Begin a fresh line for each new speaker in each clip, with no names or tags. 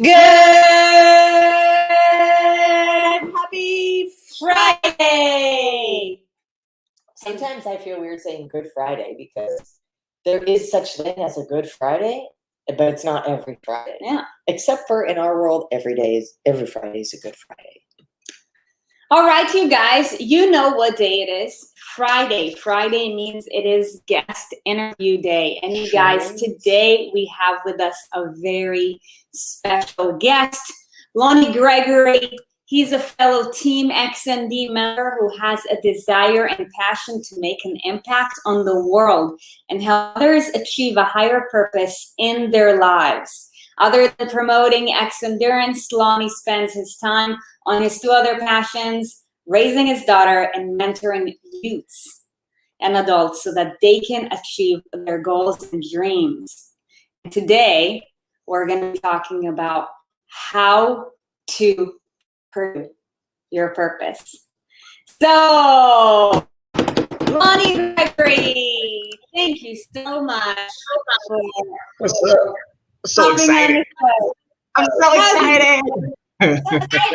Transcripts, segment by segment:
Good. Happy Friday.
Sometimes I feel weird saying Good Friday because there is such thing as a Good Friday, but it's not every Friday.
Yeah.
Except for in our world, every Friday is a Good Friday.
All right, you guys, you know what day it is. Friday. Friday means it is guest interview day. And you guys, today we have with us a very special guest, Lonnie Gregory. He's a fellow Team XND member who has a desire and passion to make an impact on the world and help others achieve a higher purpose in their lives. Other than promoting X-Endurance, Lonnie spends his time on his two other passions, raising his daughter and mentoring youths and adults so that they can achieve their goals and dreams. Today, we're going to be talking about how to pursue your purpose. So, Lonnie Gregory, thank you so much.
What's up? So excited. I'm so excited.
I'm so excited.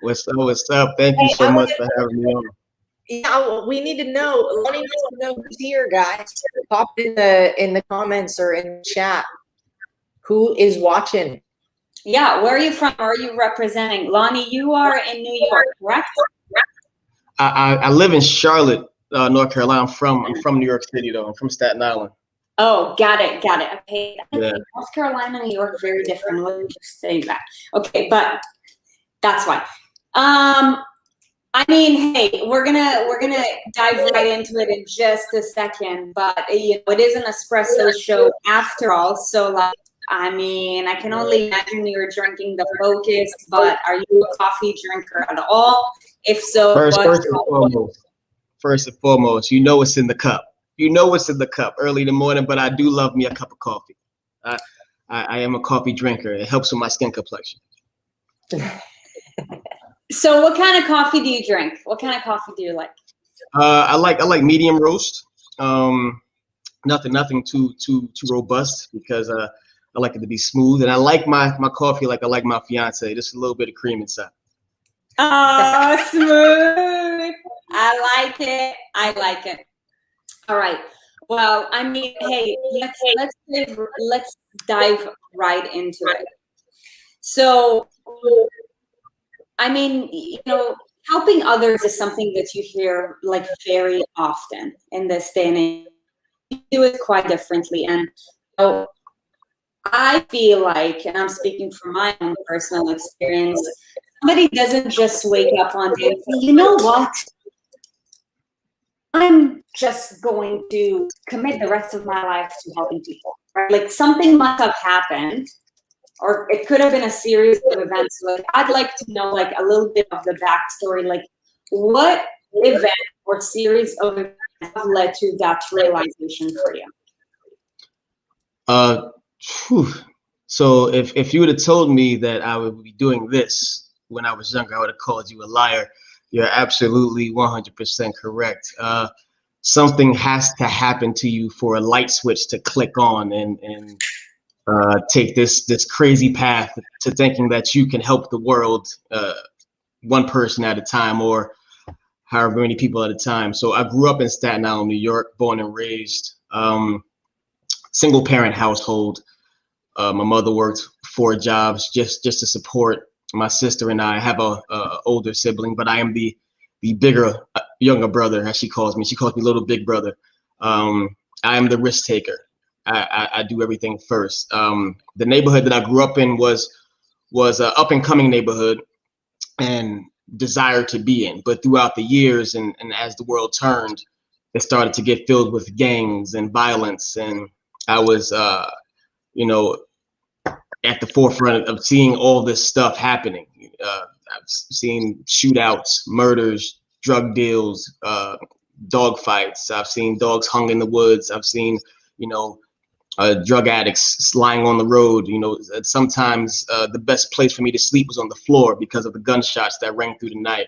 What's up? Thank you so much for having me on.
Yeah, we need to know. Lonnie needs to know who's here, guys. Pop in the comments or in the chat. Who is watching?
Yeah, where are you from? Where are you representing? Lonnie, you are in New York, correct?
I live in Charlotte, North Carolina. I'm from New York City though. I'm from Staten Island.
Oh, got it. Okay,
yeah.
North Carolina and New York are very different. Let me just say that. Okay, but that's why. I mean, hey, we're gonna dive right into it in just a second. But it is an espresso show after all. So, like, I mean, I can only imagine you're drinking the Focus. But are you a coffee drinker at all? If so,
first and foremost, you know what's in the cup. You know what's in the cup early in the morning, but I do love me a cup of coffee. I am a coffee drinker. It helps with my skin complexion.
So what kind of coffee do you drink? What kind of coffee do you like?
I like medium roast. Nothing too robust because I like it to be smooth, and I like my coffee like I like my fiance. Just a little bit of cream inside.
Oh, smooth. I like it. All right. Well, I mean, hey, let's dive right into it. So, I mean, helping others is something that you hear like very often in this day and age. You do it quite differently, and so I feel like, and I'm speaking from my own personal experience, somebody doesn't just wake up one day and say, you know what? I'm just going to commit the rest of my life to helping people, right? Like something must have happened, or it could have been a series of events. Like I'd like to know like a little bit of the backstory, like what event or series of events have led to that realization for you?
So if you would have told me that I would be doing this when I was younger, I would have called you a liar. You're absolutely 100% correct. Something has to happen to you for a light switch to click on and take this crazy path to thinking that you can help the world one person at a time or however many people at a time. So I grew up in Staten Island, New York, born and raised, single parent household. My mother worked 4 jobs just to support my sister and I. I have a older sibling, but I am the bigger, younger brother, as she calls me. She calls me little big brother. I am the risk taker. I do everything first. The neighborhood that I grew up in was an up and coming neighborhood and desire to be in. But throughout the years and as the world turned, it started to get filled with gangs and violence. And I was, at the forefront of seeing all this stuff happening. I've seen shootouts, murders, drug deals, dog fights. I've seen dogs hung in the woods. I've seen, drug addicts lying on the road. Sometimes the best place for me to sleep was on the floor because of the gunshots that rang through the night.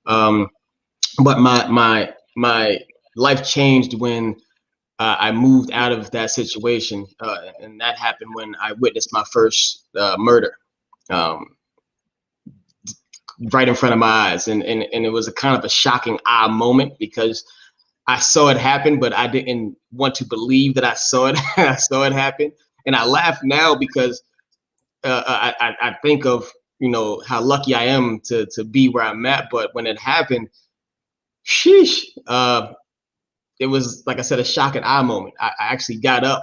But my life changed when I moved out of that situation, and that happened when I witnessed my first murder, right in front of my eyes, and it was a kind of a shocking moment because I saw it happen, but I didn't want to believe that I saw it. I saw it happen, and I laugh now because I think of, you know, how lucky I am to be where I'm at. But when it happened, sheesh, it was, like I said, a shock and eye moment. I actually got up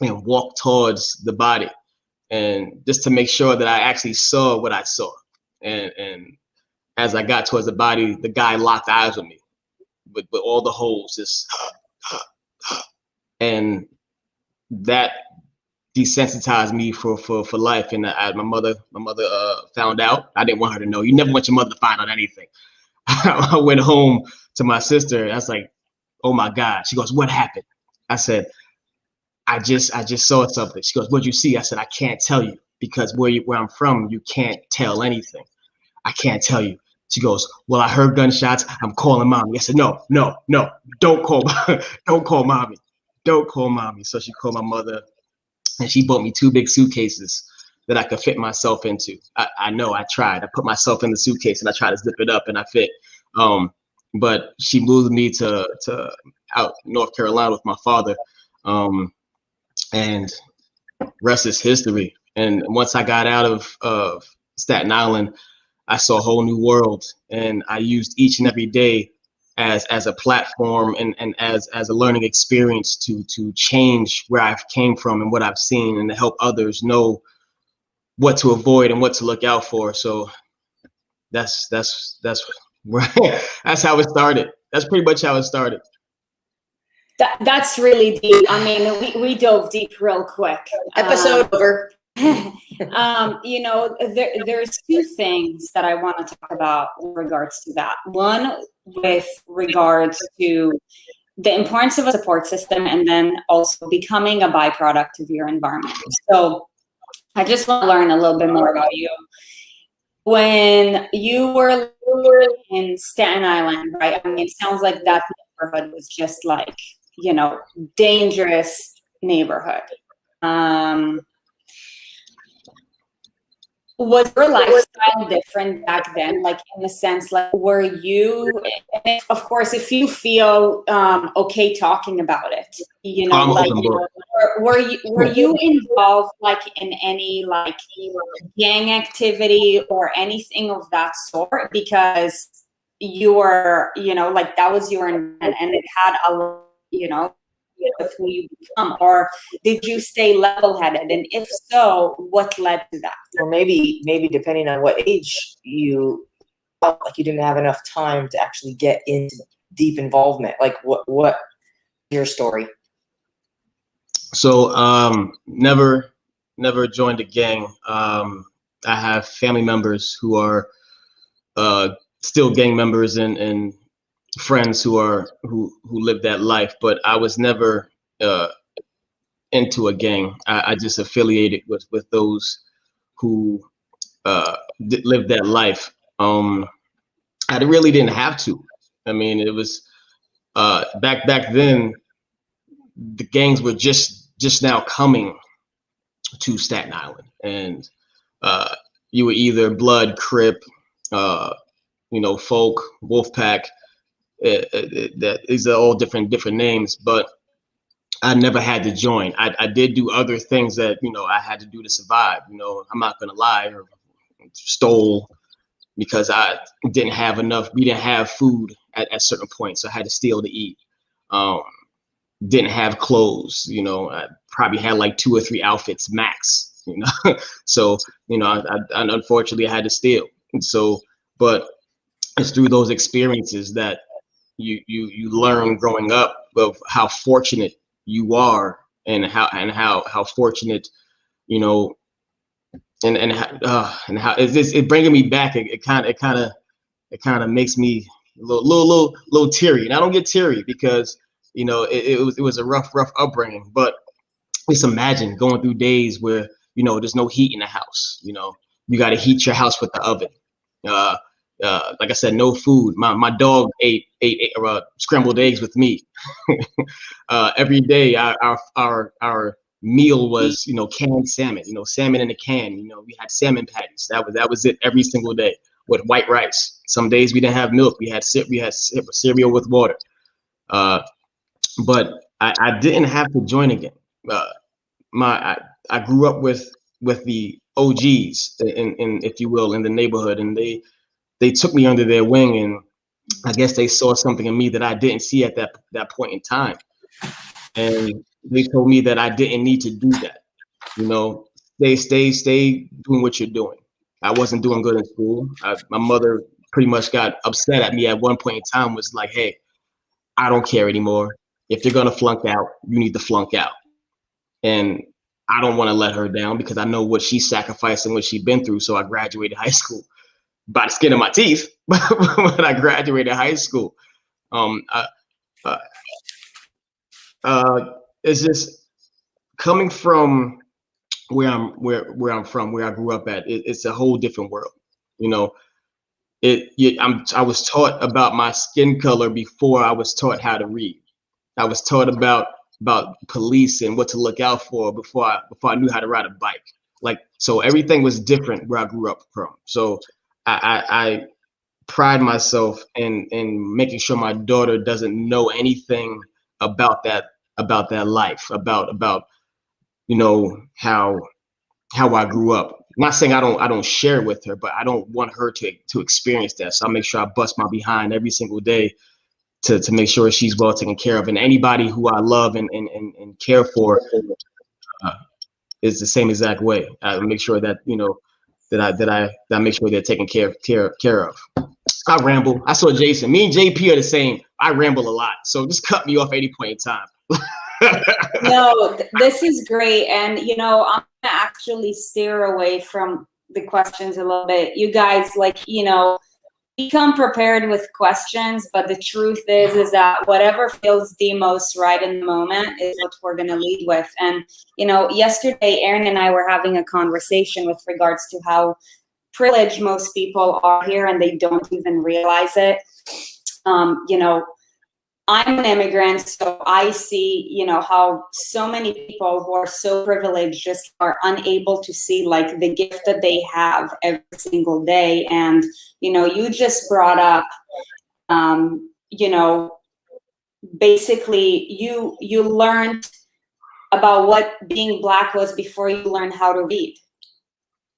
and walked towards the body, and just to make sure that I actually saw what I saw. And as I got towards the body, the guy locked eyes with me, with all the holes, just, and that desensitized me for life. And my mother found out. I didn't want her to know. You never want your mother to find out anything. I went home to my sister. I was like, "Oh my God." She goes, "What happened?" I said, I just saw something." She goes, "What'd you see?" I said, "I can't tell you, because where I'm from, you can't tell anything. I can't tell you." She goes, "Well, I heard gunshots. I'm calling mommy." I said, No, don't call, don't call mommy. Don't call mommy. So she called my mother, and she bought me 2 big suitcases that I could fit myself into. I know, I tried. I put myself in the suitcase and I tried to zip it up and I fit. But she moved me to out North Carolina with my father. And rest is history. And once I got out of Staten Island, I saw a whole new world, and I used each and every day as a platform and as a learning experience to change where I've came from and what I've seen, and to help others know what to avoid and what to look out for. So that's where that's how it started. That's pretty much how it started.
That's really deep. I mean, we dove deep real quick.
Episode over.
You know, there's 2 things that I want to talk about in regards to that. One, with regards to the importance of a support system, and then also becoming a byproduct of your environment. So I just want to learn a little bit more about you. When you were in Staten Island, right? I mean, it sounds like that neighborhood was just like, you know, dangerous neighborhood. Was your lifestyle different back then? Like, in the sense, like, were you, and of course, if you feel okay talking about it, you know, like, were you involved like in any like gang activity or anything of that sort? Because you were, you know, like, that was your environment, and it had a, you know, with who you become, or did you stay level-headed? And if so, what led to that?
Or maybe depending on what age you felt like you didn't have enough time to actually get into deep involvement. Like, what your story?
So never joined a gang. I have family members who are still gang members, and friends who live that life, but I was never into a gang. I just affiliated with those who lived that life. I really didn't have to. I mean, it was back then, the gangs were just now coming to Staten Island, and you were either Blood, Crip, you know, Folk, Wolfpack. That these are all different names, but I never had to join. I did do other things that, you know, I had to do to survive. You know, I'm not gonna lie, or stole because I didn't have enough. We didn't have food at certain points, so I had to steal to eat. Didn't have clothes. You know, I probably had like 2 or 3 outfits max. You know, so, you know, I unfortunately I had to steal. And so, but it's through those experiences that you learn growing up of how fortunate you are, and how fortunate, you know, and how it bringing me back. It kind of makes me a little teary, and I don't get teary because, you know, it was a rough upbringing. But just imagine going through days where, you know, there's no heat in the house. You know, you got to heat your house with the oven. Like I said, no food. My dog ate scrambled eggs with me. Every day, our meal was, you know, canned salmon. You know, salmon in a can. You know, we had salmon patties. That was it every single day with white rice. Some days we didn't have milk. We had cereal with water. But I didn't have to join again. I grew up with the OGs, in if you will, in the neighborhood, and they took me under their wing, and I guess they saw something in me that I didn't see at that point in time, and they told me that I didn't need to do that. You know, stay doing what you're doing. I wasn't doing good in school. My mother pretty much got upset at me at one point in time. Was like, "Hey, I don't care anymore. If you're gonna flunk out, you need to flunk out." And I don't want to let her down because I know what she sacrificed and what she's been through. So I graduated high school by the skin of my teeth, but I graduated high school. It's just coming from where I'm from, where I grew up at. It's a whole different world, you know. I was taught about my skin color before I was taught how to read. I was taught about police and what to look out for before I knew how to ride a bike. Like, so everything was different where I grew up from. So I pride myself in making sure my daughter doesn't know anything about that life, about you know, how I grew up. I'm not saying I don't share with her, but I don't want her to experience that. So I make sure I bust my behind every single day to make sure she's well taken care of. And anybody who I love and care for is the same exact way. I make sure that, you know, that I make sure they're taken care of. I ramble. I saw Jason. Me and JP are the same. I ramble a lot. So just cut me off 80 point in time.
No, this is great. And, you know, I'm going to actually steer away from the questions a little bit. You guys, like, you know, become prepared with questions, but the truth is that whatever feels the most right in the moment is what we're going to lead with. And, you know, yesterday, Aaron and I were having a conversation with regards to how privileged most people are here and they don't even realize it. You know, I'm an immigrant, so I see, you know, how so many people who are so privileged just are unable to see like the gift that they have every single day. And, you know, you just brought up, you know, basically you learned about what being Black was before you learned how to read,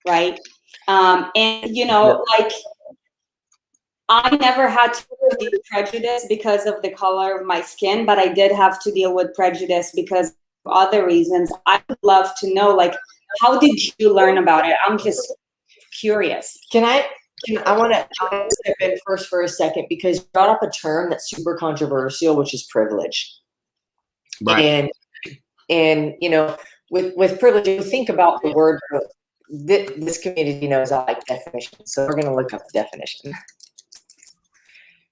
right? And, you know, like, I never had to deal with prejudice because of the color of my skin, but I did have to deal with prejudice because of other reasons. I would love to know, like, how did you learn about it? I'm just curious.
I want to step in first for a second because you brought up a term that's super controversial, which is privilege. Right. And you know, with privilege, you think about the word. This community knows I like definitions, so we're going to look up the definition.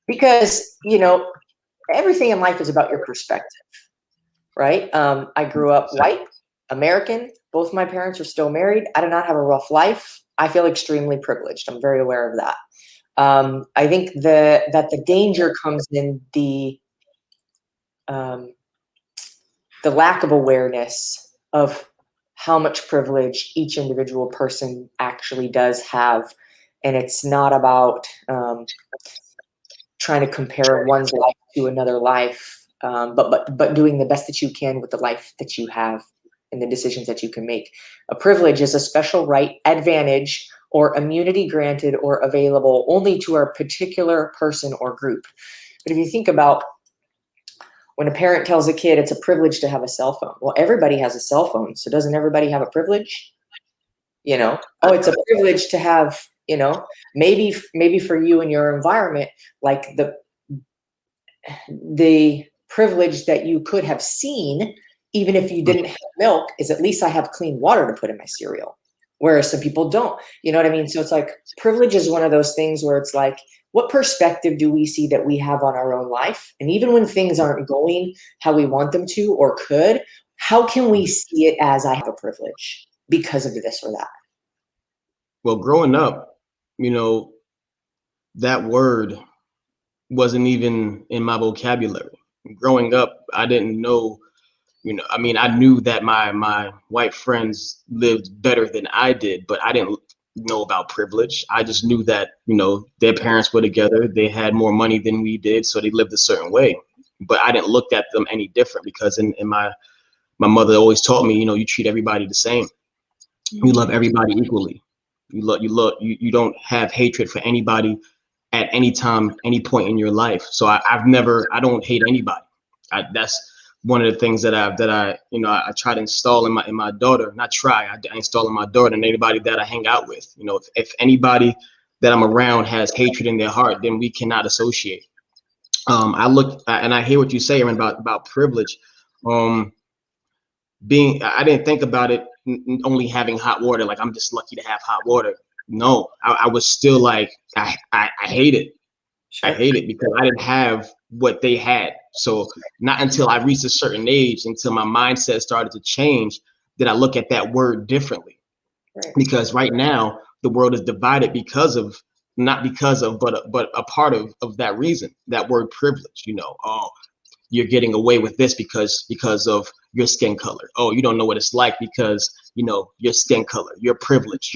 Because, you know, everything in life is about your perspective, right? I grew up white, American. Both my parents are still married. I do not have a rough life. I feel extremely privileged. I'm very aware of that. I think that the danger comes in the lack of awareness of how much privilege each individual person actually does have. And it's not about trying to compare one's life to another life, but doing the best that you can with the life that you have and the decisions that you can make. A privilege is a special right, advantage, or immunity granted or available only to a particular person or group. But if you think about when a parent tells a kid it's a privilege to have a cell phone, well, everybody has a cell phone, so doesn't everybody have a privilege? You know, oh, it's a privilege to have, you know, maybe for you and your environment, like the privilege that you could have seen, even if you didn't have milk, is at least I have clean water to put in my cereal. Whereas some people don't, you know what I mean? So it's like privilege is one of those things where it's like, what perspective do we see that we have on our own life? And even when things aren't going how we want them to or could, how can we see it as I have a privilege because of this or that?
Well, growing up, you know, that word wasn't even in my vocabulary. Growing up, I didn't know, I mean, I knew that my white friends lived better than I did, but I didn't know about privilege. I just knew that, their parents were together, they had more money than we did, so they lived a certain way. But I didn't look at them any different, because in my mother always taught me, you treat everybody the same. You love everybody equally. You don't have hatred for anybody at any time, any point in your life. So I don't hate anybody. That's one of the things that I try to install in my daughter. I install in my daughter and anybody that I hang out with. If anybody that I'm around has hatred in their heart, then we cannot associate. I hear what you say, Aaron, about privilege. I didn't think about it only having hot water. Like, I'm just lucky to have hot water. No, I was still like, I hate it. Sure. I hate it because I didn't have what they had. So not until I reached a certain age, until my mindset started to change, did I look at that word differently. Right. Because right now the world is divided not because of, but a part of that reason, that word privilege. Oh, you're getting away with this because of your skin color. Oh, you don't know what it's like because your skin color, your privilege.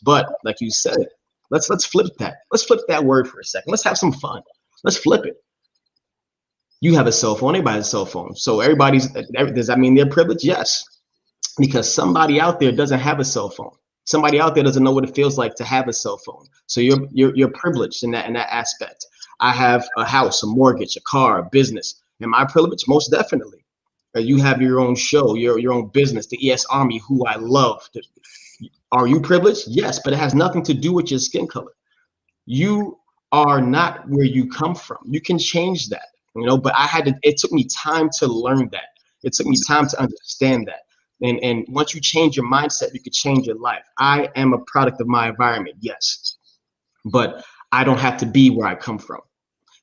But like you said, let's flip that. Let's flip that word for a second. Let's have some fun. Let's flip it. You have a cell phone. Everybody has a cell phone. So does that mean they're privileged? Yes, because somebody out there doesn't have a cell phone. Somebody out there doesn't know what it feels like to have a cell phone. So you're privileged in that aspect. I have a house, a mortgage, a car, a business. Am I privileged? Most definitely. You have your own show, your own business, the ES Army, who I love. Are you privileged? Yes, but it has nothing to do with your skin color. You are not where you come from. You can change that, but it took me time to learn that. It took me time to understand that. And once you change your mindset, you could change your life. I am a product of my environment, yes, but I don't have to be where I come from.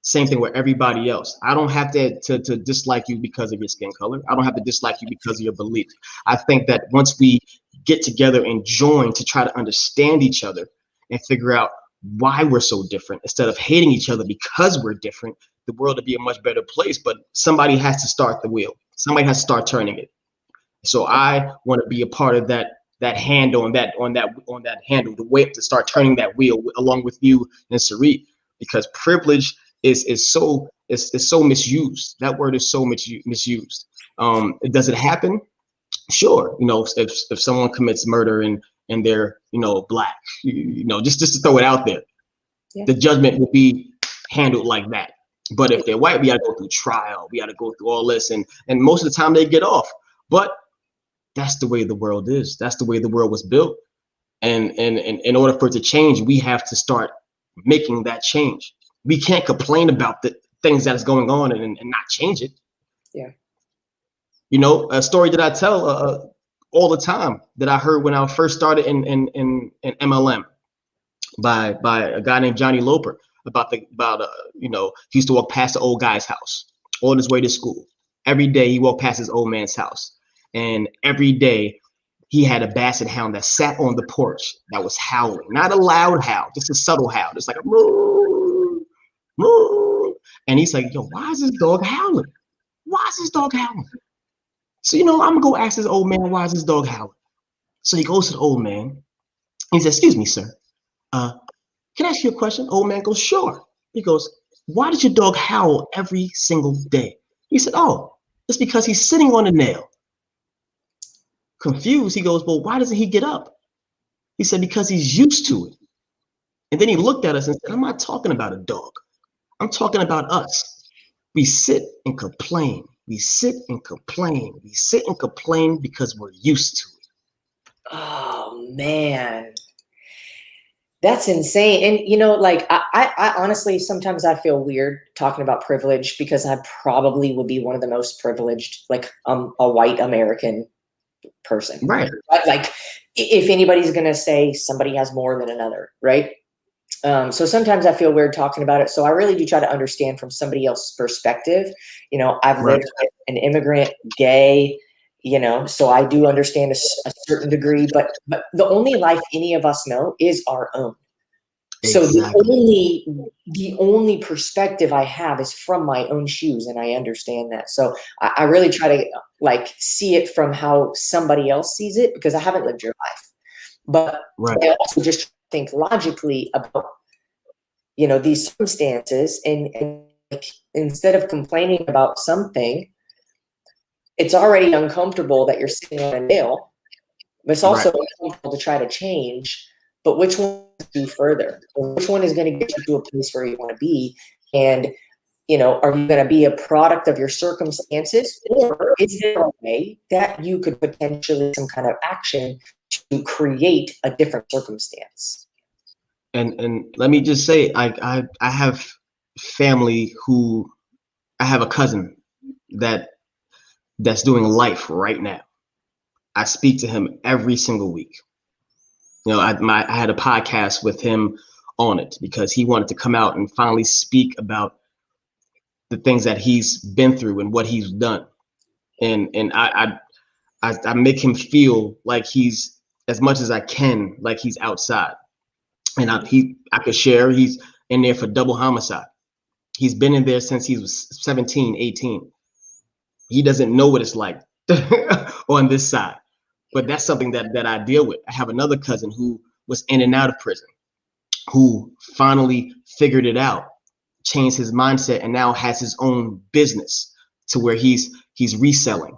Same thing with everybody else. I don't have to dislike you because of your skin color. I don't have to dislike you because of your beliefs. I think that once we get together and join to try to understand each other and figure out why we're so different, instead of hating each other because we're different, the world would be a much better place. But somebody has to start the wheel. Somebody has to start turning it. So I want to be a part of that handle, on that handle, the way to start turning that wheel along with you and Sarit, because privilege is so misused. That word is so misused. Does it happen? Sure. If someone commits murder and they're black, just to throw it out there, yeah, the judgment will be handled like that. But if they're white, we got to go through trial. We got to go through all this, and most of the time they get off. But that's the way the world is. That's the way the world was built. And in order for it to change, we have to start making that change. We can't complain about the things that's going on and not change it. Yeah. A story that I tell all the time that I heard when I first started in MLM by a guy named Johnny Loper about he used to walk past the old guy's house on his way to school. Every day he walked past his old man's house, and every day he had a basset hound that sat on the porch that was howling, not a loud howl, just a subtle howl, just like a moo, moo. And he's like, yo, why is this dog howling? Why is this dog howling? So, I'm gonna go ask this old man, why is this dog howling? So he goes to the old man. He says, excuse me, sir. Can I ask you a question? Old man goes, sure. He goes, why does your dog howl every single day? He said, oh, it's because he's sitting on a nail. Confused, he goes, well, why doesn't he get up? He said, because he's used to it. And then he looked at us and said, I'm not talking about a dog. I'm talking about us. We sit and complain. We sit and complain. We sit and complain because we're used to it.
Oh, man. That's insane. And, I honestly, sometimes I feel weird talking about privilege because I probably would be one of the most privileged, a white American person.
Right.
Like, if anybody's going to say somebody has more than another, right? So sometimes I feel weird talking about it. So I really do try to understand from somebody else's perspective. I've lived with an immigrant, gay, so I do understand a certain degree, but the only life any of us know is our own. So
Exactly.
the only perspective I have is from my own shoes, and I understand that. So I really try to like see it from how somebody else sees it, because I haven't lived your life. But
Right.
I also just think logically about, you know, these circumstances, and like, instead of complaining about something, it's already uncomfortable that you're sitting on a nail, but it's also
Right.
uncomfortable to try to change. But which one to do further? Or which one is going to get you to a place where you want to be? And, you know, are you going to be a product of your circumstances, or is there a way that you could potentially some kind of action to create a different circumstance?
And let me just say, I have family who, I have a cousin that's doing life right now. I speak to him every single week. You know, I had a podcast with him on it because he wanted to come out and finally speak about the things that he's been through and what he's done. And I make him feel like he's, as much as I can, like he's outside. And I could share, he's in there for double homicide. He's been in there since he was 17, 18. He doesn't know what it's like on this side. But that's something that I deal with. I have another cousin who was in and out of prison, who finally figured it out, changed his mindset, and now has his own business to where he's reselling.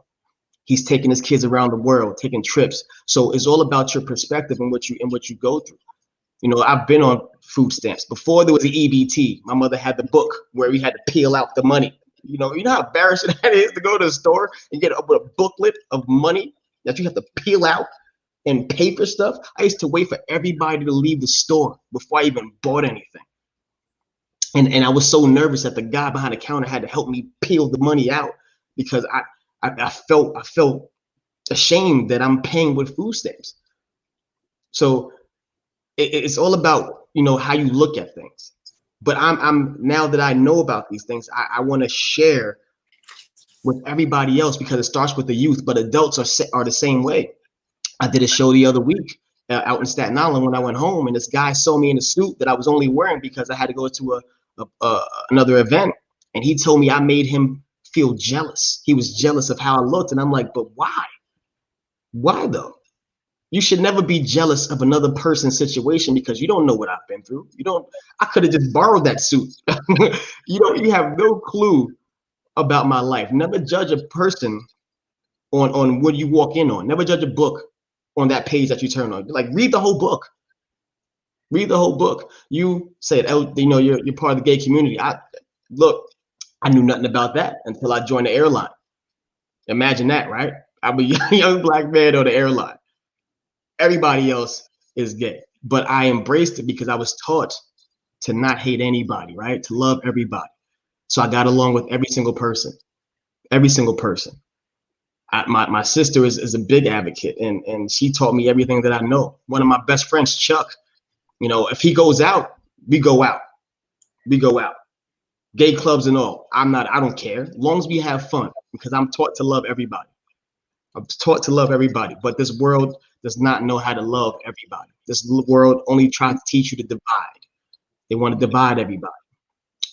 He's taking his kids around the world, taking trips. So it's all about your perspective and what you go through. You know, I've been on food stamps before there was an EBT. My mother had the book where we had to peel out the money. You know how embarrassing that is to go to the store and get a booklet of money that you have to peel out and pay for stuff. I used to wait for everybody to leave the store before I even bought anything. And I was so nervous that the guy behind the counter had to help me peel the money out, because I felt ashamed that I'm paying with food stamps. So it's all about, you know, how you look at things. But I'm now that I know about these things, I want to share with everybody else, because it starts with the youth, but adults are the same way. I did a show the other week out in Staten Island when I went home, and this guy saw me in a suit that I was only wearing because I had to go to another event, and he told me I made him feel jealous. He was jealous of how I looked, and I'm like, but why? Why though? You should never be jealous of another person's situation, because you don't know what I've been through. I could have just borrowed that suit. You have no clue about my life. Never judge a person on what you walk in on. Never judge a book on that page that you turn on. Like, read the whole book. Read the whole book. You said, you know, you're part of the gay community. I knew nothing about that until I joined the airline. Imagine that, right? I'm a young black man on the airline. Everybody else is gay, but I embraced it because I was taught to not hate anybody, right? To love everybody. So I got along with every single person. Every single person. My sister is a big advocate, and she taught me everything that I know. One of my best friends, Chuck, you know, if he goes out, we go out. We go out. Gay clubs and all. I don't care. As long as we have fun, because I'm taught to love everybody. I'm taught to love everybody, but this world does not know how to love everybody. This world only tries to teach you to divide. They want to divide everybody.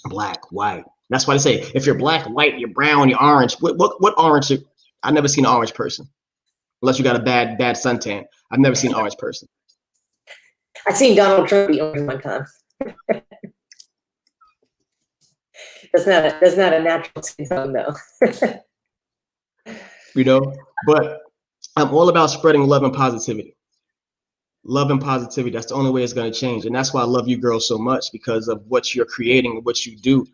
Black, white. That's why they say, if you're black, white, you're brown, you're orange. What orange? I've never seen an orange person, unless you got a bad suntan. I've never seen an orange person.
I've seen Donald Trump be orange one time. That's not a natural skin tone, though.
You know, but I'm all about spreading love and positivity. Love and positivity. That's the only way it's going to change. And that's why I love you girls so much, because of what you're creating and what you do.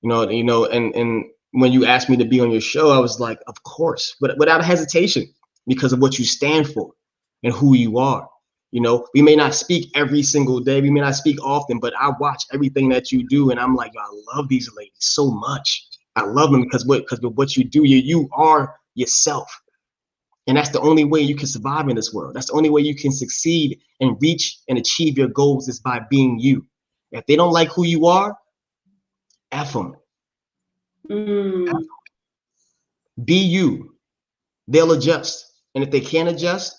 And when you asked me to be on your show, I was like, of course, but without hesitation, because of what you stand for and who you are. You know, we may not speak every single day, we may not speak often, but I watch everything that you do, and I'm like, I love these ladies so much. I love them because of what you do. You are yourself. And that's the only way you can survive in this world. That's the only way you can succeed and reach and achieve your goals, is by being you. If they don't like who you are, F them. Be you. They'll adjust. And if they can't adjust,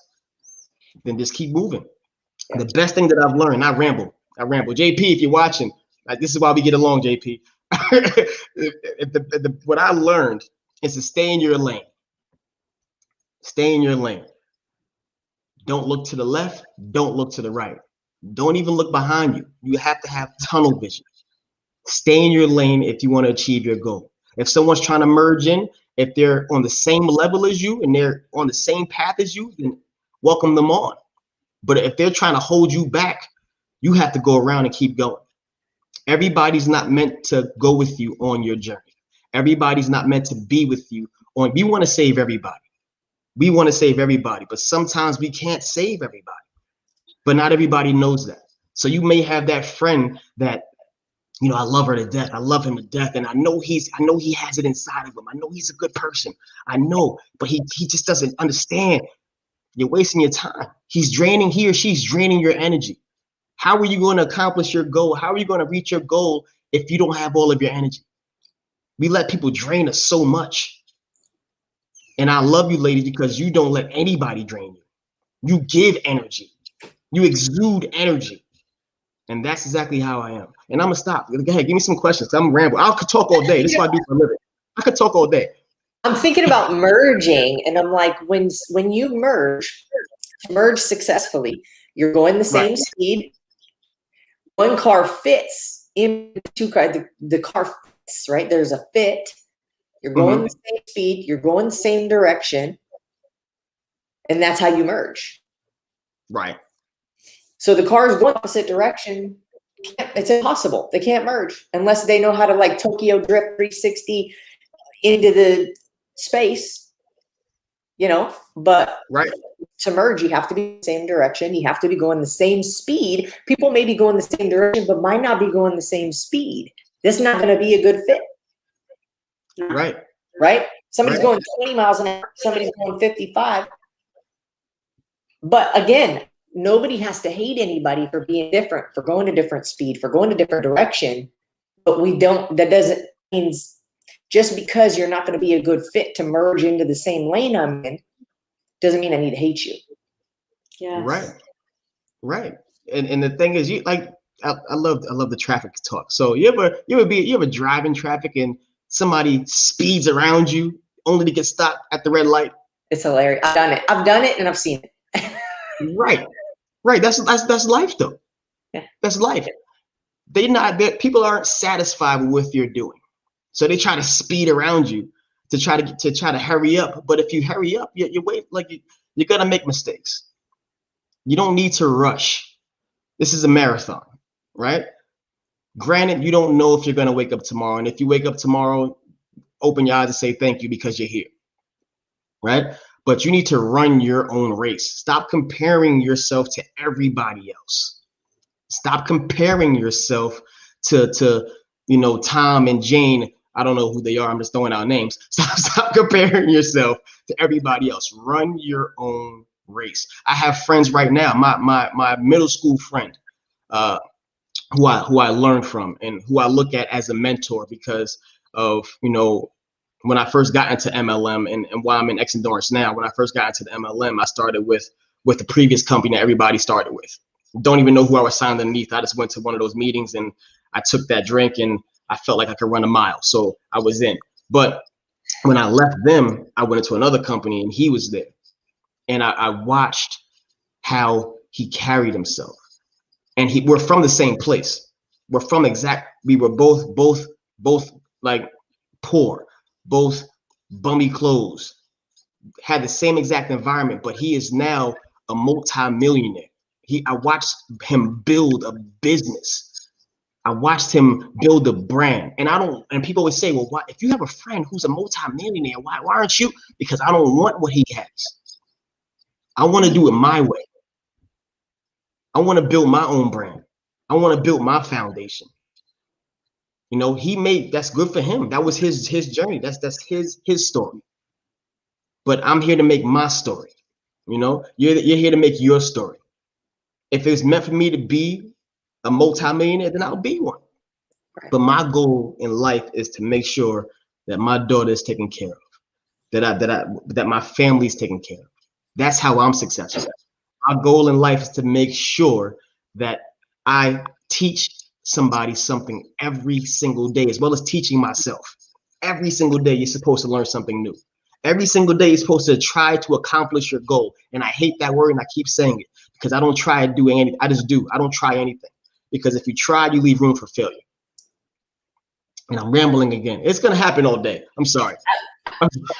then just keep moving. The best thing that I've learned, I ramble. I ramble. JP, if you're watching, this is why we get along, JP. What I learned is to stay in your lane. Stay in your lane. Don't look to the left. Don't look to the right. Don't even look behind you. You have to have tunnel vision. Stay in your lane if you want to achieve your goal. If someone's trying to merge in, if they're on the same level as you and they're on the same path as you, then welcome them on. But if they're trying to hold you back, you have to go around and keep going. Everybody's not meant to go with you on your journey. Everybody's not meant to be with you on. We want to save everybody. We want to save everybody, but sometimes we can't save everybody. But not everybody knows that. So you may have that friend that, you know, I love her to death. I love him to death. And I know he has it inside of him. I know he's a good person. I know, but he just doesn't understand. You're wasting your time. He or she's draining your energy. How are you going to accomplish your goal? How are you going to reach your goal if you don't have all of your energy? We let people drain us so much. And I love you, ladies, because you don't let anybody drain you. You give energy. You exude energy. And that's exactly how I am. And I'm going to stop. Go ahead, give me some questions. I'm rambling. I could talk all day. This is what I do for a living. I could talk all day.
I'm thinking about merging, and I'm like, when you merge successfully, you're going the same speed. One car fits in two cars. The car fits, right? There's a fit. You're going the same speed. You're going the same direction. And that's how you merge.
Right.
So the cars going opposite direction. It's impossible. They can't merge unless they know how to like Tokyo drift 360 into the space, you know, but to merge, you have to be in the same direction. You have to be going the same speed. People may be going the same direction, but might not be going the same speed. This is not going to be a good fit. Right? Somebody's going 20 miles an hour. Somebody's going 55. But again, nobody has to hate anybody for being different, for going a different speed, for going a different direction. But that doesn't mean just because you're not going to be a good fit to merge into the same lane I'm in, doesn't mean I need to hate you.
Yeah.
Right. And the thing is, I love the traffic talk. So you ever drive in traffic and somebody speeds around you only to get stopped at the red light?
It's hilarious. I've done it and I've seen it.
Right. That's life though.
Yeah.
That's life. People aren't satisfied with what you're doing. So they try to speed around you to try to hurry up. But if you hurry up, you're gonna make mistakes. You don't need to rush. This is a marathon, right? Granted, you don't know if you're gonna wake up tomorrow. And if you wake up tomorrow, open your eyes and say thank you because you're here. Right? But you need to run your own race. Stop comparing yourself to everybody else. Stop comparing yourself to Tom and Jane. I don't know who they are. I'm just throwing out names. Stop comparing yourself to everybody else. Run your own race. I have friends right now. My middle school friend, who I learned from and who I look at as a mentor because of when I first got into MLM and why I'm in X Endurance now. When I first got into the MLM, I started with the previous company that everybody started with. Don't even know who I was signed underneath. I just went to one of those meetings and I took that drink and I felt like I could run a mile. So I was in. But when I left them, I went into another company and he was there. And I watched how he carried himself. And we're from the same place. We were both like poor, both bummy clothes, had the same exact environment, but he is now a multi-millionaire. I watched him build a business. I watched him build a brand. And people always say, well, why, if you have a friend who's a multi-millionaire, why aren't you? Because I don't want what he has. I want to do it my way. I want to build my own brand. I want to build my foundation. That's good for him. That was his journey. That's his story. But I'm here to make my story. You're here to make your story. If it's meant for me to be a multimillionaire, then I'll be one. Right. But my goal in life is to make sure that my daughter is taken care of, that my family is taken care of. That's how I'm successful. My goal in life is to make sure that I teach somebody something every single day, as well as teaching myself. Every single day, you're supposed to learn something new. Every single day, you're supposed to try to accomplish your goal. And I hate that word, and I keep saying it because I don't try to do anything. I just do. I don't try anything, because if you try, you leave room for failure. And I'm rambling again. It's going to happen all day. I'm sorry.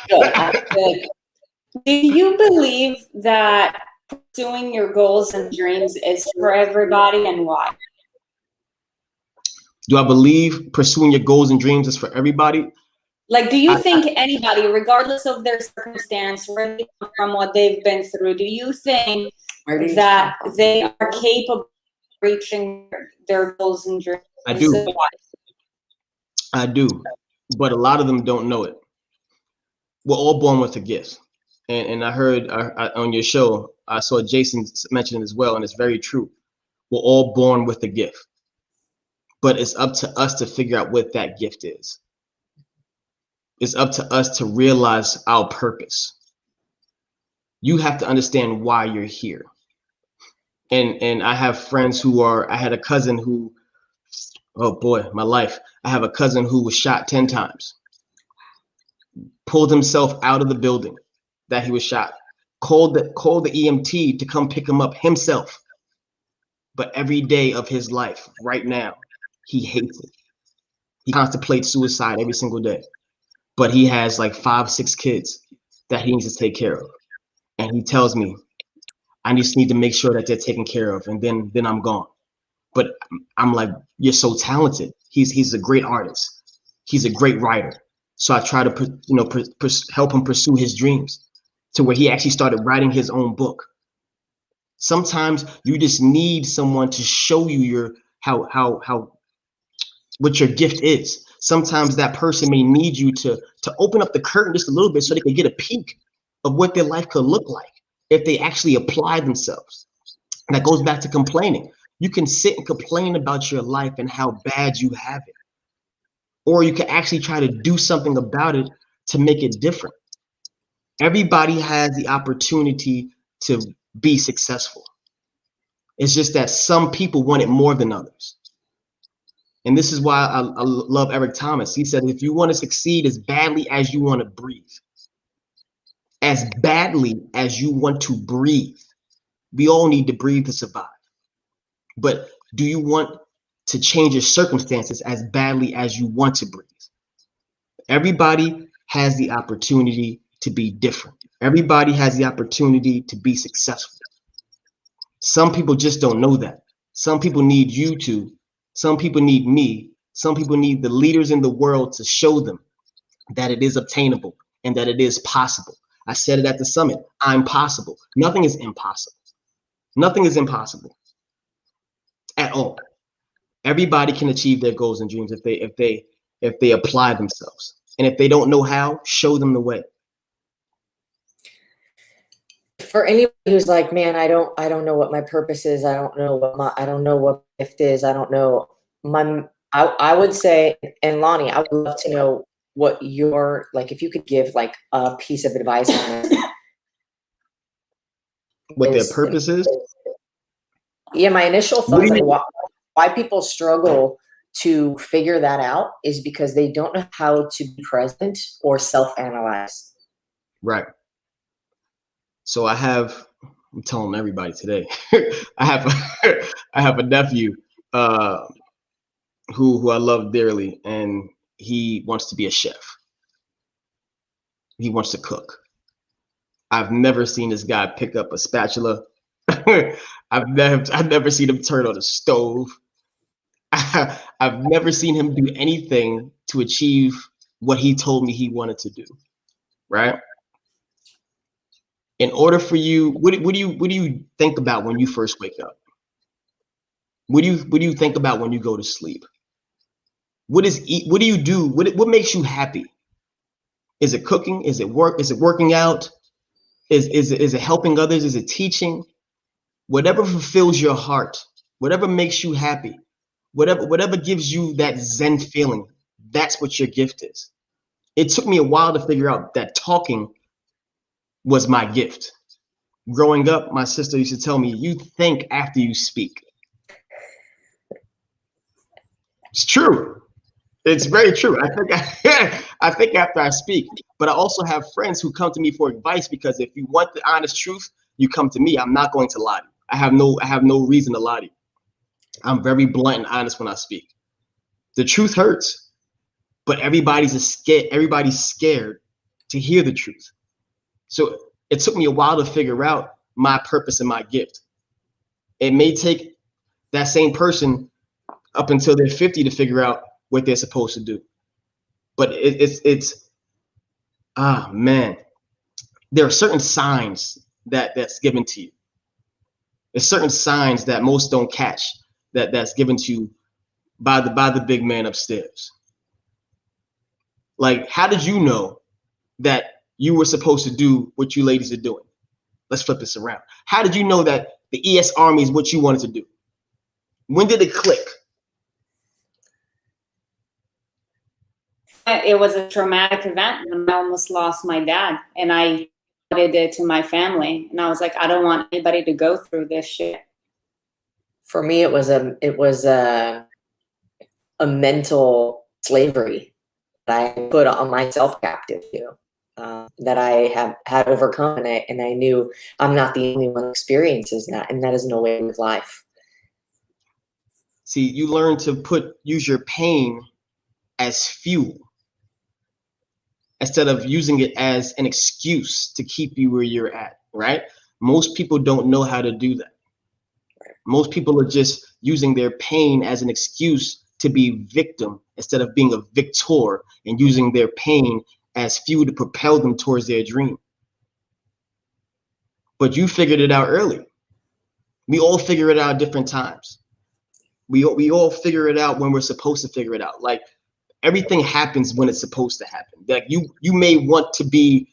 Good. Do you believe that pursuing your goals and dreams is for everybody, and why?
Do I believe pursuing your goals and dreams is for everybody?
Like, do you think anybody, regardless of their circumstance, where they come from, what they've been through, do you think that they are capable of reaching their goals and dreams?
I do. I do. But a lot of them don't know it. We're all born with a gift. And I heard on your show, I saw Jason mention it as well, and it's very true. We're all born with a gift. But it's up to us to figure out what that gift is. It's up to us to realize our purpose. You have to understand why you're here. And I have friends who I had a cousin who, oh boy, my life. I have a cousin who was shot 10 times. Pulled himself out of the building that he was shot. Called the EMT to come pick him up himself. But every day of his life right now, he hates it. He contemplates suicide every single day. But he has like 5, 6 kids that he needs to take care of. And he tells me, I just need to make sure that they're taken care of, and then I'm gone. But I'm like, you're so talented. He's a great artist. He's a great writer. So I try to help him pursue his dreams, to where he actually started writing his own book. Sometimes you just need someone to show you what your gift is. Sometimes that person may need you to open up the curtain just a little bit so they can get a peek of what their life could look like if they actually apply themselves. And that goes back to complaining. You can sit and complain about your life and how bad you have it. Or you can actually try to do something about it to make it different. Everybody has the opportunity to be successful. It's just that some people want it more than others. And this is why I love Eric Thomas. He said, if you want to succeed as badly as you want to breathe, as badly as you want to breathe, we all need to breathe to survive. But do you want to change your circumstances as badly as you want to breathe? Everybody has the opportunity to be different. Everybody has the opportunity to be successful. Some people just don't know that. Some people need you to. Some people need me. Some people need the leaders in the world to show them that it is obtainable and that it is possible. I said it at the summit. I'm possible. Nothing is impossible. Nothing is impossible at all. Everybody can achieve their goals and dreams if they apply themselves. And if they don't know how, show them the way.
For anybody who's like, man, I don't know what my purpose is. I don't know what my gift is. I don't know. I would say, and Lonnie, I would love to know what your, like, if you could give like a piece of advice on this.
What their purpose is?
Yeah, my initial thoughts on why people struggle to figure that out is because they don't know how to be present or self-analyze. Right.
So I'm telling everybody today, I have a nephew who I love dearly, and he wants to be a chef. He wants to cook. I've never seen this guy pick up a spatula. I've never seen him turn on a stove. I've never seen him do anything to achieve what he told me he wanted to do. Right? In order for you, what do you think about when you first wake up? What do you think about when you go to sleep? What do you do? What makes you happy? Is it cooking? Is it work? Is it working out? Is it helping others? Is it teaching? Whatever fulfills your heart, whatever makes you happy, whatever gives you that Zen feeling, that's what your gift is. It took me a while to figure out that talking was my gift. Growing up, my sister used to tell me, you think after you speak. It's true. It's very true. I think after I speak, but I also have friends who come to me for advice, because if you want the honest truth, you come to me. I'm not going to lie to you. I have no reason to lie to you. I'm very blunt and honest when I speak. The truth hurts, but everybody's scared to hear the truth. So it took me a while to figure out my purpose and my gift. It may take that same person up until they're 50 to figure out what they're supposed to do. But it's man, there are certain signs that's given to you. There's certain signs that most don't catch that's given to you by the big man upstairs. Like, how did you know that you were supposed to do what you ladies are doing? Let's flip this around. How did you know that the ES Army is what you wanted to do? When did it click?
It was a traumatic event when I almost lost my dad, and I did it to my family, and I was like, I don't want anybody to go through this shit.
For me, it was a mental slavery that I put on myself captive to, that I have had overcome, and I knew I'm not the only one who experiences that, and that is no way of life.
See, you learn to use your pain as fuel instead of using it as an excuse to keep you where you're at, right? Most people don't know how to do that. Most people are just using their pain as an excuse to be victim instead of being a victor, and using their pain as fuel to propel them towards their dream. But you figured it out early. We all figure it out at different times. We all figure it out when we're supposed to figure it out. Like, everything happens when it's supposed to happen. Like, you may want to be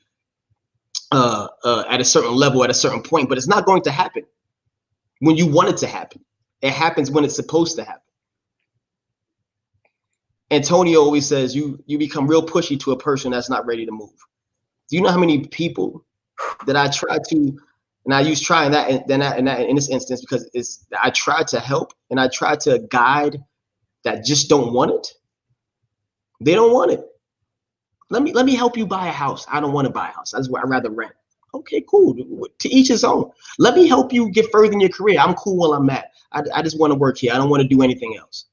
at a certain level at a certain point, but it's not going to happen when you want it to happen. It happens when it's supposed to happen. Antonio always says you become real pushy to a person that's not ready to move. Do you know how many people that I try to, and I use try in this instance because I try to help and I try to guide that just don't want it. They don't want it. Let me help you buy a house. I don't want to buy a house. I'd rather rent. Okay, cool. To each his own. Let me help you get further in your career. I'm cool while I'm at. I just want to work here. I don't want to do anything else.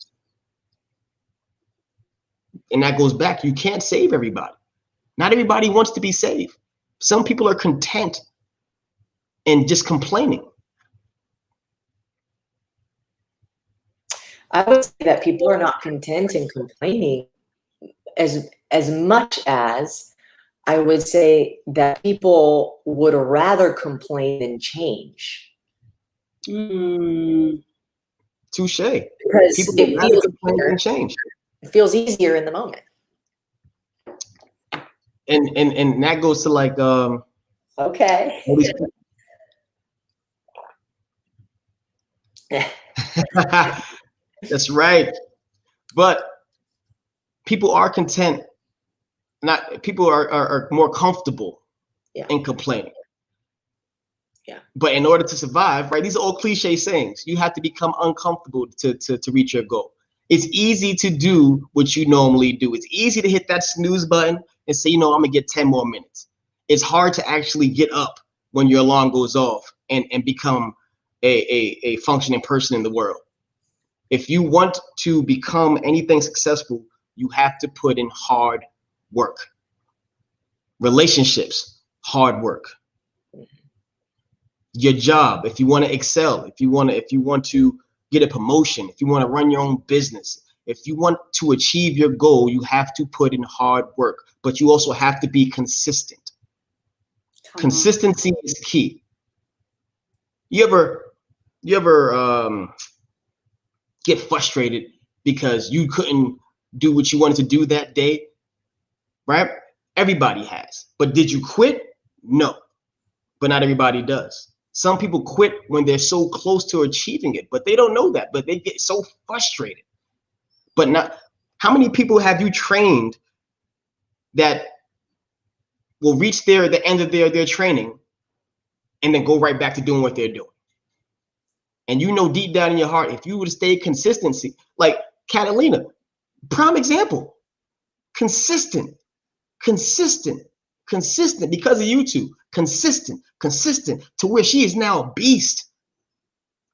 And that goes back. You can't save everybody. Not everybody wants to be saved. Some people are content and just complaining.
I would say that people are not content and complaining as much as I would say that people would rather complain than change.
Mm.
Touche.
Because
people would rather complain than change.
It feels easier in the moment.
And that goes to like
okay.
That's right. But people are content. People are more comfortable in complaining.
Yeah.
But in order to survive, right? These are all cliche sayings. You have to become uncomfortable to reach your goal. It's easy to do what you normally do. It's easy to hit that snooze button and say, I'm gonna get 10 more minutes. It's hard to actually get up when your alarm goes off and become a functioning person in the world. If you want to become anything successful, you have to put in hard work. Relationships, hard work. Your job, if you want to excel, if you want to get a promotion, if you want to run your own business, if you want to achieve your goal, you have to put in hard work, but you also have to be consistent. Consistency is key. You ever get frustrated because you couldn't do what you wanted to do that day, right? Everybody has. But did you quit? No, but not everybody does. Some people quit when they're so close to achieving it, but they don't know that, but they get so frustrated. But not, how many people have you trained that will reach the end of their training and then go right back to doing what they're doing? And deep down in your heart, if you would stay consistency, like Catalina, prime example. Consistent because of you two. Consistent to where she is now a beast.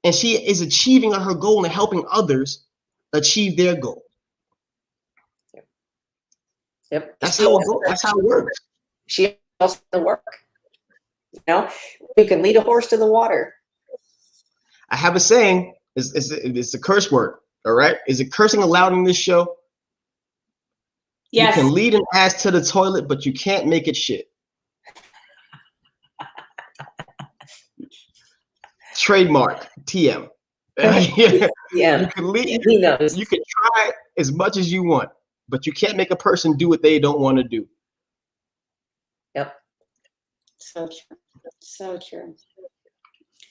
And she is achieving her goal and helping others achieve their goal.
Yep.
That's how it works.
She also does the work. You know, you can lead a horse to the water.
I have a saying, it's a curse word, all right? Is it cursing allowed in this show?
Yes.
You can lead an ass to the toilet, but you can't make it shit. Trademark, TM.
Yeah.
You can lead,
He knows.
you can try as much as you want, but you can't make a person do what they don't want to do.
Yep.
So true. So true.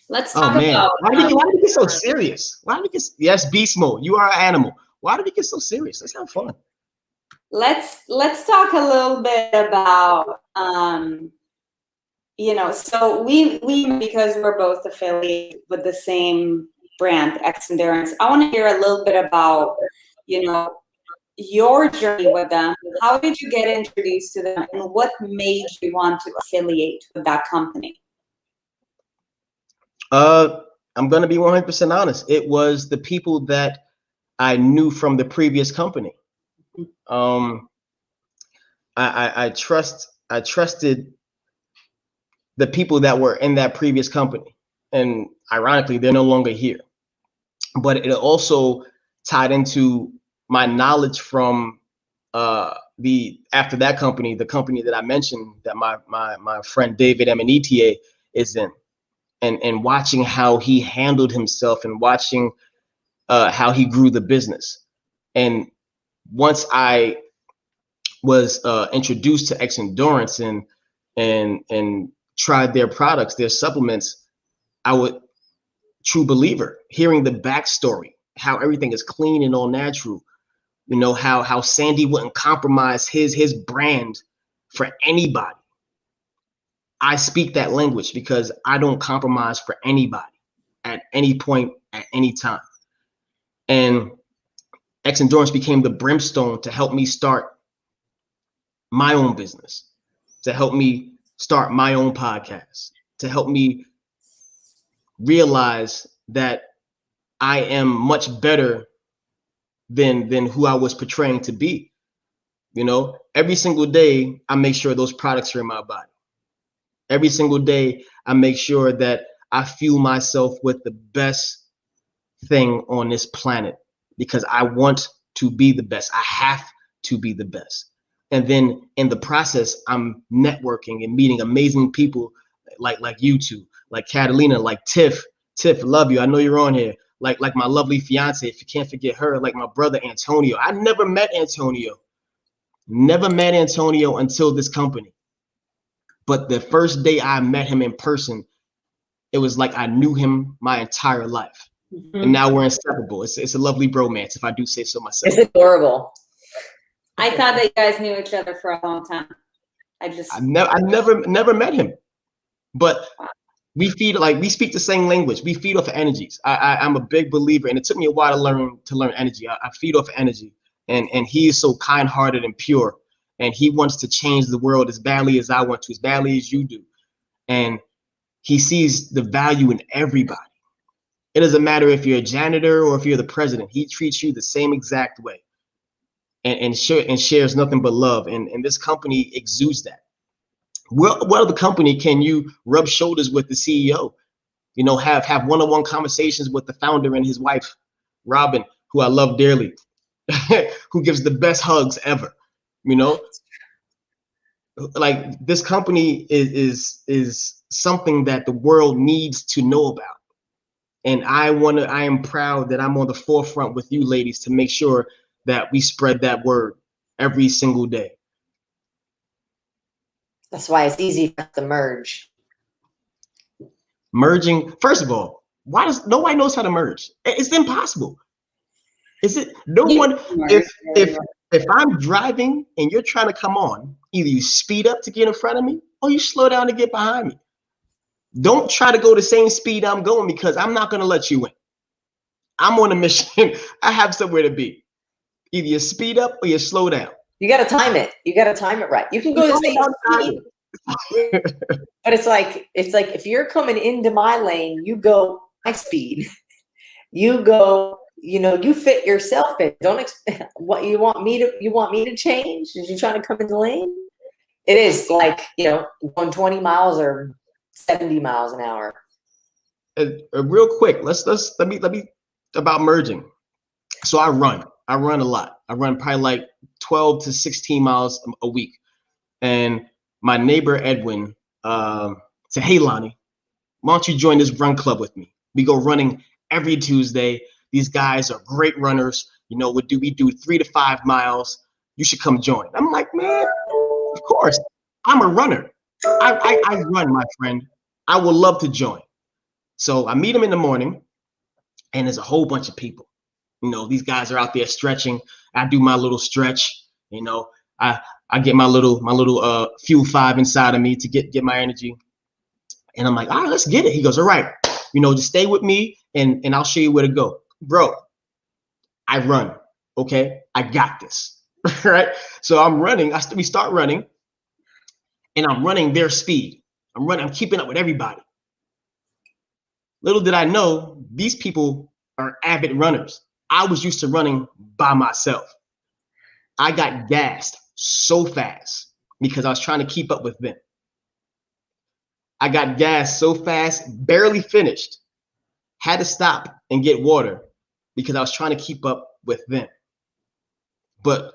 Let's talk
man.
about
Why do we get so serious? Why do we get yes, beast mode? You are an animal. Why do we get so serious? Let's have fun.
let's talk a little bit about you know, so we because we're both affiliated with the same brand, X Endurance. I want to hear a little bit about, you know, your journey with them. How did you get introduced to them, and what made you want to affiliate with that company?
I'm gonna be 100% honest. It was the people that I knew from the previous company. I trusted the people that were in that previous company, and ironically, they're no longer here. But it also tied into my knowledge from after that company, the company that I mentioned that my friend David Emanita is in, and watching how he handled himself and watching how he grew the business. And once I was introduced to X Endurance and tried their products, their supplements, I would true believer, hearing the backstory, how everything is clean and all natural. You know, how Sandy wouldn't compromise his brand for anybody. I speak that language because I don't compromise for anybody at any point, at any time. And X Endurance became the brimstone to help me start my own business, to help me start my own podcast, to help me realize that I am much better than who I was portraying to be. You know, every single day I make sure those products are in my body. Every single day I make sure that I fuel myself with the best thing on this planet, because I want to be the best. I have to be the best. And then in the process, I'm networking and meeting amazing people like you two, like Catalina, like Tiff. Tiff, love you. I know you're on here. Like my lovely fiance, if you can't forget her, like my brother Antonio. I never met Antonio. Never met Antonio until this company. But the first day I met him in person, it was like I knew him my entire life.
Mm-hmm.
And now we're inseparable. It's a lovely bromance, if I do say so myself.
It's adorable.
I thought that you guys knew each other for a long time. I
never met him, but we speak the same language. We feed off of energies. I'm a big believer, and it took me a while to learn energy. I feed off of energy, and he is so kind-hearted and pure, and he wants to change the world as badly as I want to, as badly as you do, and he sees the value in everybody. It doesn't matter if you're a janitor or if you're the president. He treats you the same exact way, and shares nothing but love. And this company exudes that. What other company can you rub shoulders with the CEO? You know, have one-on-one conversations with the founder and his wife, Robin, who I love dearly, who gives the best hugs ever. You know, like this company is something that the world needs to know about. And I am proud that I'm on the forefront with you ladies to make sure that we spread that word every single day.
That's why it's easy for us to merge.
Merging, first of all, why does nobody knows how to merge? It's impossible. Is it? No one. If I'm driving and you're trying to come on, either you speed up to get in front of me or you slow down to get behind me. Don't try to go the same speed I'm going, because I'm not going to let you in. I'm on a mission. I have somewhere to be. Either you speed up or you slow down.
You got to time it. You got to time it right. You can go the same speed, but it's like if you're coming into my lane, you go my speed. You go, you know, you fit yourself in. Don't expect what you want me to change. Is you trying to come in the lane? It is like, you know, going 20 miles or 70 miles an hour.
Real quick, let me about merging. So I run a lot. I run probably like 12 to 16 miles a week. And my neighbor Edwin said, "Hey Lonnie, why don't you join this run club with me? We go running every Tuesday. These guys are great runners. You know, we do 3 to 5 miles. You should come join." I'm like, man, of course. I'm a runner. I run, my friend. I would love to join. So I meet him in the morning, and there's a whole bunch of people. You know, these guys are out there stretching. I do my little stretch. You know, I get my little fuel 5 inside of me to get my energy. And I'm like, all right, let's get it. He goes, all right, you know, just stay with me and I'll show you where to go. Bro, I run, okay? I got this, right? So I'm running. We start running, and I'm running their speed. I'm keeping up with everybody. Little did I know, these people are avid runners. I was used to running by myself. I got gassed so fast because I was trying to keep up with them. I got gassed so fast, barely finished, had to stop and get water because I was trying to keep up with them. But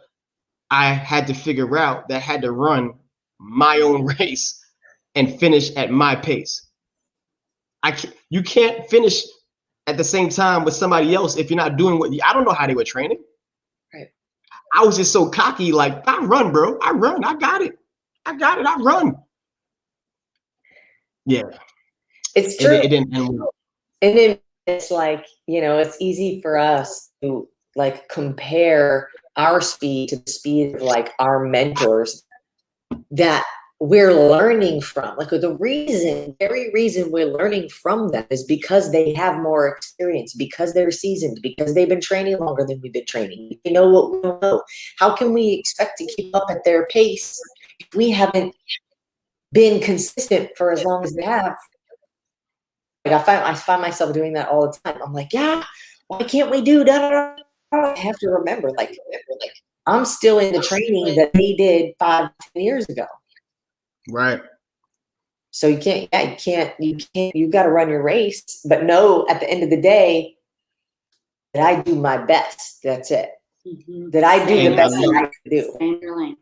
I had to figure out that I had to run my own race and finish at my pace. You can't finish at the same time with somebody else if you're not doing I don't know how they were training.
Right.
I was just so cocky, like, I run, bro. I run. I got it. I run. Yeah.
It's true.
It didn't end well.
And then it's like, you know, it's easy for us to like compare our speed to the speed of like our mentors that we're learning from. Like very reason we're learning from them is because they have more experience, because they're seasoned, because they've been training longer than we've been training. You know what we don't know. How can we expect to keep up at their pace if we haven't been consistent for as long as they have? Like I find myself doing that all the time. I'm like, yeah, why can't we do that? I have to remember, like I'm still in the training that they did 5-10 years ago.
Right.
So you got to run your race, but know at the end of the day that I do my best. That's it. Mm-hmm. That I do the best that I can do.
Stay in your lane.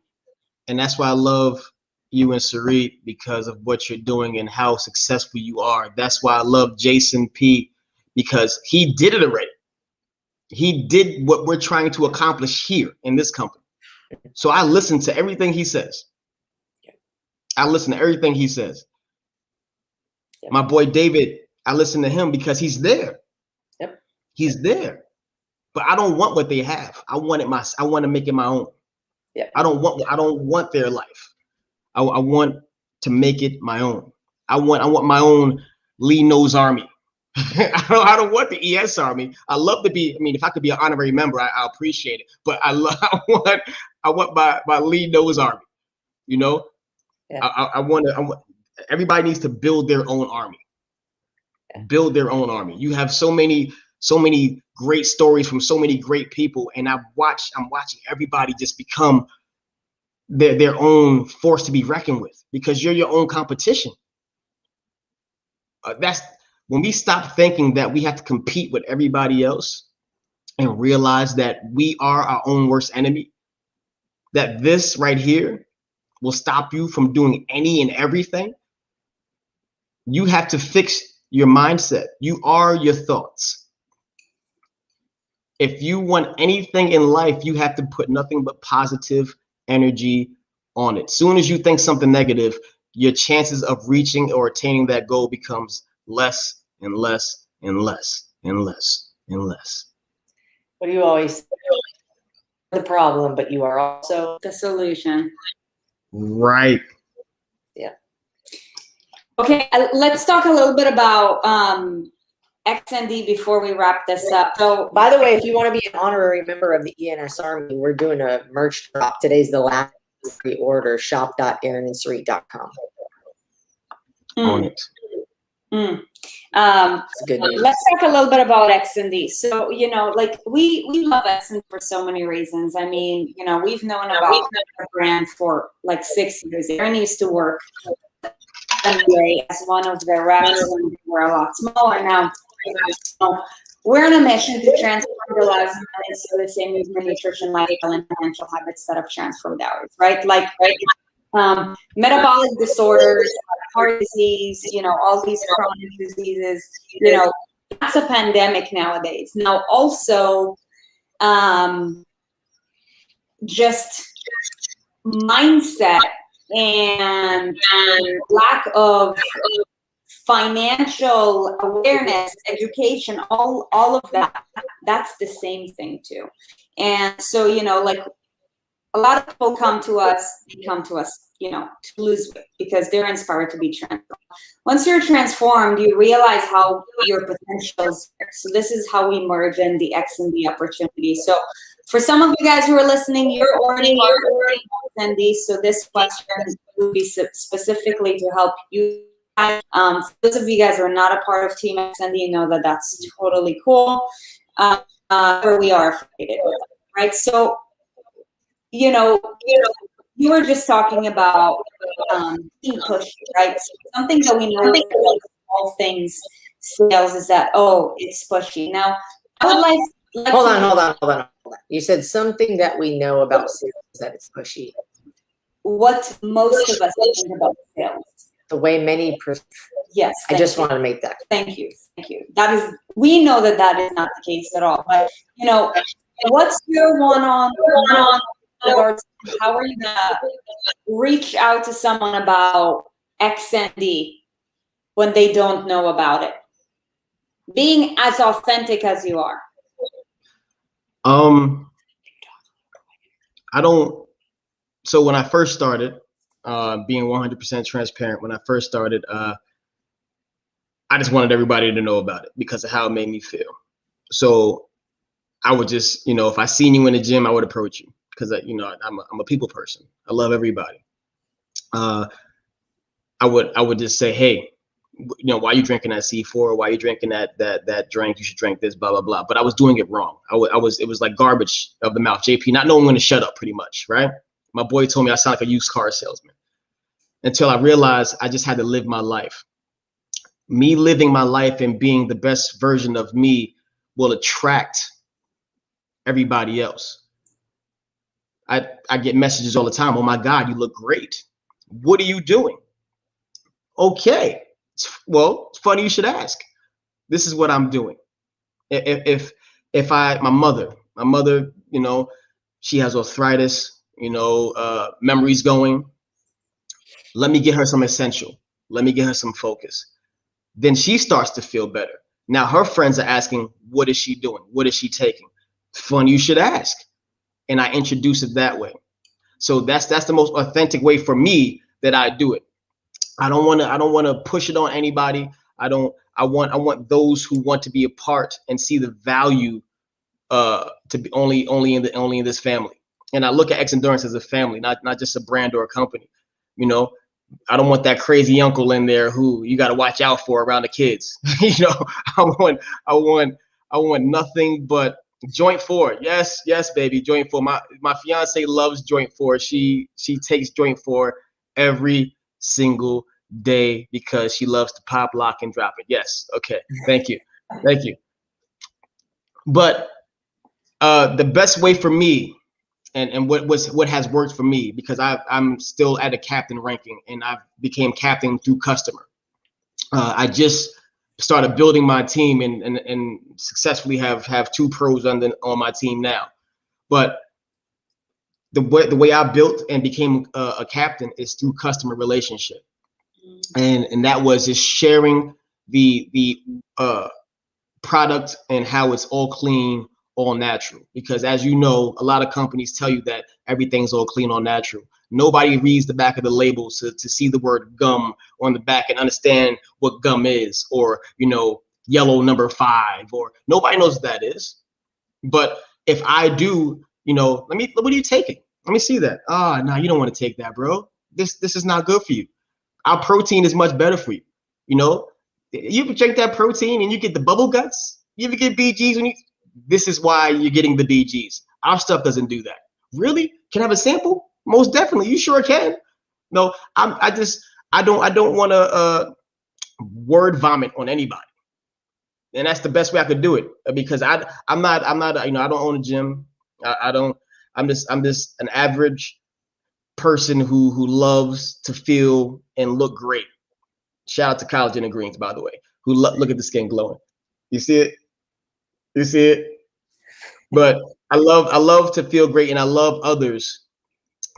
And that's why I love you and Sarit, because of what you're doing and how successful you are. That's why I love Jason P, because he did it already. He did what we're trying to accomplish here in this company. So I listen to everything he says. Yep. My boy David, I listen to him because he's there.
Yep.
He's there. But I don't want what they have. I want to make it my own.
Yep.
I don't want their life. I want to make it my own. I want my own Lee Nose Army. I don't want the ES Army. I love to be. I mean, if I could be an honorary member, I appreciate it. But I want my Lee Nose Army. You know, yeah. I want. Everybody needs to build their own army. Yeah. Build their own army. You have so many great stories from so many great people, and I'm watching everybody just become their own force to be reckoned with, because you're your own competition. That's when we stop thinking that we have to compete with everybody else and realize that we are our own worst enemy, that this right here will stop you from doing any and everything. You have to fix your mindset. You are your thoughts. If you want anything in life, you have to put nothing but positive energy on it. Soon as you think something negative, your chances of reaching or attaining that goal becomes less and less and less and less and less.
What do you always say? The problem, but you are also
the solution.
Right.
Yeah.
Okay, let's talk a little bit about XND before we wrap this up. So,
by the way, if you want to be an honorary member of the ENS Army, we're doing a merch drop. Today's the last pre-order. Shop.aaronandsarit.com.
On it.
Good news.
Let's talk a little bit about XND. So, you know, like we love XND for so many reasons. I mean, you know, we've known about the brand for like 6 years. Aaron used to work anyway as one of the reps when they were a lot smaller. Now, so we're on a mission to transform the lives of men so the same movement, nutrition, lifestyle, and financial habits that have transformed ours, right? Like, metabolic disorders, heart disease, you know, all these chronic diseases, you know, that's a pandemic nowadays. Now, also, just mindset and lack of financial awareness, education, all of that, that's the same thing too. And so, you know, like a lot of people come to us, you know, to lose weight because they're inspired to be transformed. Once you're transformed, you realize how your potential is there. So this is how we merge in the XND opportunity. So for some of you guys who are listening, you're already part of XND. So this question will be specifically to help you. For those of you guys who are not a part of Team XND, you know that that's totally cool. Where we are affiliated with, right? So, you know, you were just talking about being pushy, right? So something that we know about all things sales is that, oh, it's pushy. Now, I would like
hold on. You said something that we know about sales that it's pushy.
What most of us think about sales.
The way many
yes,
I just want to make that.
Thank you. That is, we know that is not the case at all. But you know, what's your one-on-one regards to how are you gonna reach out to someone about XND when they don't know about it? Being as authentic as you are.
I don't. So when I first started, being 100% transparent, when I first started, I just wanted everybody to know about it because of how it made me feel. So I would just, you know, if I seen you in the gym, I would approach you because, you know, I'm a people person. I love everybody. I would just say, hey, you know, why are you drinking that C4? Why are you drinking that drink? You should drink this, blah, blah, blah. But I was doing it wrong. It was like garbage of the mouth. JP, not knowing when to shut up pretty much, right? My boy told me I sound like a used car salesman until I realized I just had to live my life. Me living my life and being the best version of me will attract everybody else. I get messages all the time. Oh my God, you look great. What are you doing? Okay. Well, it's funny you should ask. This is what I'm doing. My mother, you know, she has arthritis, you know, memories going. Let me get her some essential. Let me get her some focus. Then she starts to feel better. Now her friends are asking, what is she doing? What is she taking? Fun, you should ask. And I introduce it that way. So that's the most authentic way for me that I do it. I don't want to push it on anybody. I want those who want to be a part and see the value to be only in this family. And I look at X Endurance as a family, not just a brand or a company. You know, I don't want that crazy uncle in there who you got to watch out for around the kids. You know, I want nothing but joint forward. Yes, baby, joint forward. My fiance loves joint forward. She takes joint forward every single day because she loves to pop, lock, and drop it. Yes. Okay. Thank you. But the best way for me, and what has worked for me, because I'm still at a captain ranking, and I became captain through customer. I just started building my team and successfully have 2 pros on my team now. But the way I built and became a captain is through customer relationship, and that was just sharing the product and how it's all clean, all natural. Because as you know, a lot of companies tell you that everything's all clean, all natural. Nobody reads the back of the labels to see the word gum on the back and understand what gum is, or, you know, yellow number 5, or nobody knows what that is. But if I do, you know, what are you taking? Let me see that. Ah, no, you don't want to take that, bro. This is not good for you. Our protein is much better for you. You know, you ever drink that protein and you get the bubble guts? You ever get BGs when you? This is why you're getting the BGs. Our stuff doesn't do that. Really? Can I have a sample? Most definitely. You sure can. No, I don't want to word vomit on anybody. And that's the best way I could do it, because I'm not, you know, I don't own a gym. I'm just an average person who loves to feel and look great. Shout out to Collagen and Greens, by the way, who look at the skin glowing. You see it? You see it? But I love to feel great, and I love others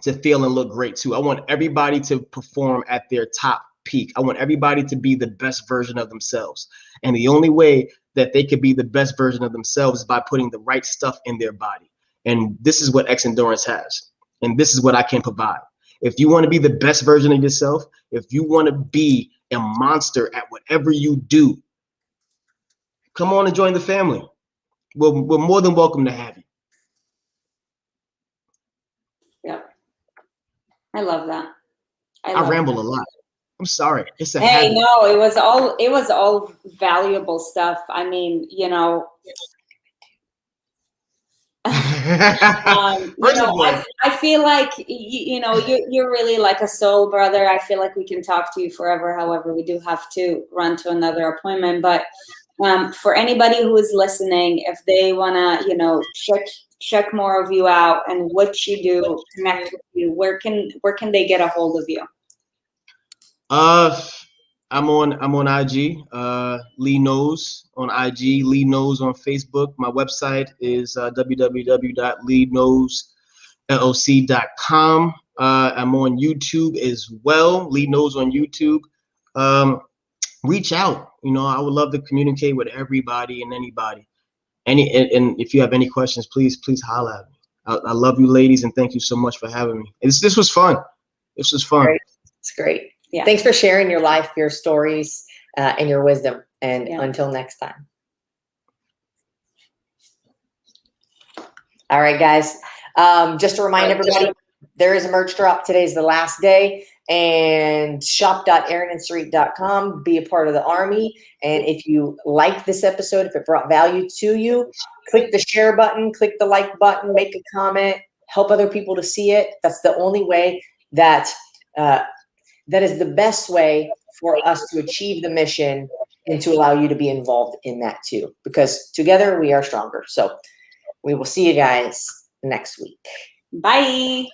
to feel and look great too. I want everybody to perform at their top peak. I want everybody to be the best version of themselves. And the only way that they could be the best version of themselves is by putting the right stuff in their body. And this is what X Endurance has. And this is what I can provide. If you want to be the best version of yourself, if you want to be a monster at whatever you do, come on and join the family. We're more than welcome to have you.
Yep. I love that.
I ramble a lot. I'm sorry. It's a
hey,
habit.
no, it was all valuable stuff. I mean, you know, I feel like you know, you're really like a soul brother. I feel like we can talk to you forever. However, we do have to run to another appointment. But for anybody who is listening, if they wanna, you know, check more of you out and what you do, connect with you, where can they get a hold of you?
I'm on IG, Lee Knows on IG, Lee Knows on Facebook. My website is www.leeknowsloc.com. I'm on YouTube as well, Lee Knows on YouTube. Reach out. You know, I would love to communicate with everybody and anybody. And if you have any questions, please holler at me. I love you, ladies, and thank you so much for having me. This was fun. This was fun.
Great. It's great. Yeah. Thanks for sharing your life, your stories, and your wisdom. And until next time. All right, guys. Just to remind everybody, there is a merch drop. Today's the last day. And shop.aaronandsarit.com. Be a part of the army. And if you liked this episode, if it brought value to you, click the share button, click the like button, make a comment, help other people to see it. That's the only way that that is the best way for us to achieve the mission and to allow you to be involved in that too, because together we are stronger. So we will see you guys next week.
Bye.